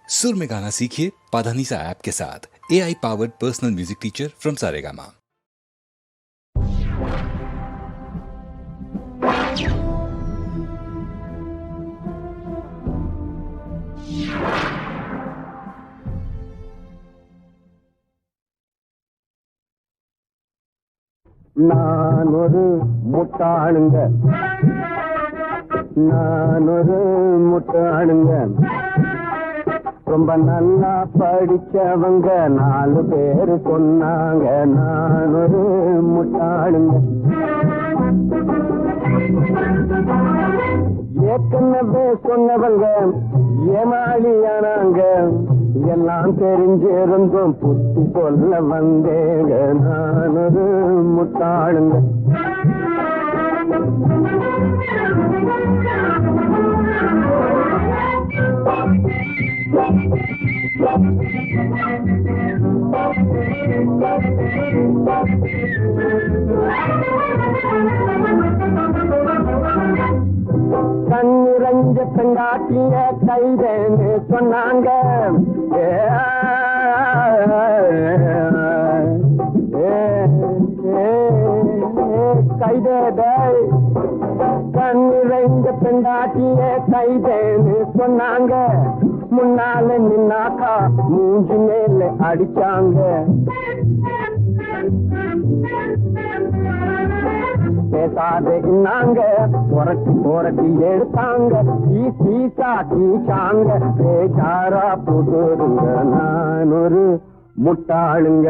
सुर में गाना सीखिए पाधानीसा ऐप के साथ। AI powered personal music teacher from Saregama. நான் ஒரு முட்டாளுங்க, நான் ஒரு முட்டாளுங்க, ரொம்ப நல்லா படிச்சவங்க 4 பேர் சொன்னாங்க. நான் ஒரு முட்டாளுங்க, ஏற்கனவே சொன்னவங்க ஏமாளியானாங்க. எல்லாம் தெரிஞ்சிருந்தும் புத்தி சொல்ல வந்தேங்க. நான் ஒரு முட்டாளுங்க, கண்ணிரஞ்ச பெண்டாட்டிய கைதேன்னு சொன்னாங்க. கைதேட கண்ணிரஞ்ச பெண்டாட்டிய கைதேன்னு சொன்னாங்க. முன்னால நின்னாக்கா மூஞ்சி மேல அடிச்சாங்க. பேசாத இன்னாங்க, புரட்டி புரட்டி எடுத்தாங்க. ஈசா கீச்சாங்க, பேச்சாரா புதுருங்க. நான் ஒரு முட்டாளுங்க,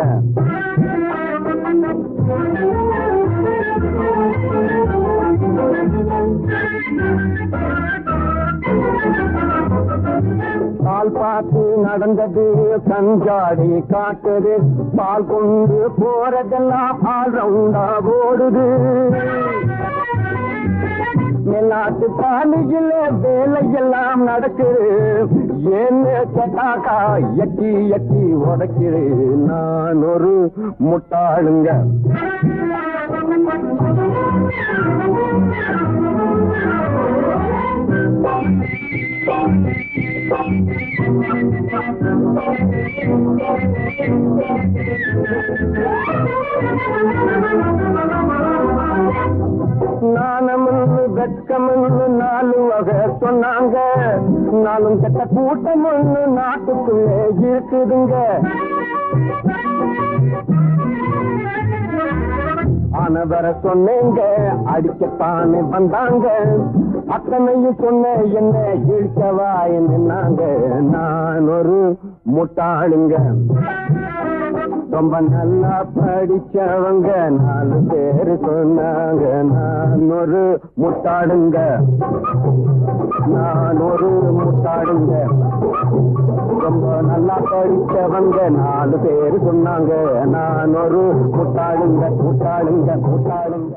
பால் பார்த்து நடந்தது கஞ்சாடி காட்டுது. பால் கொண்டு போறதெல்லாம் ஆல் ரவுண்டா ஓடுது. மேலாட்டு காணியில வேலையெல்லாம் நடக்குது. ஏன்னு கேட்டாக்கா எட்டி எட்டி உடைக்குது. நான் ஒரு முட்டாளுங்க, நாணமுன்னு வெட்கமுன்னு 4 வகை சொன்னாங்க. நானும் கெட்ட கூட்டமுன்னு நாட்டுக்குள்ளே இருக்குதுங்க. ஆனவர சொன்னேங்க, அடிக்கத்தானே வந்தாங்க. அத்தனையும் சொன்ன என்ன இழுக்கவா என்னாங்க. நான் ஒரு முட்டாளுங்க, ரொம்ப நல்லா படிச்சவங்க 4 பேர் சொன்னாங்க. நான் ஒரு முட்டாளுங்க, நான் ஒரு முட்டாளுங்க, ரொம்ப நல்லா படிச்சவங்க 4 பேர் சொன்னாங்க. நான் ஒரு முட்டாளுங்க, முட்டாளுங்க, முட்டாளுங்க.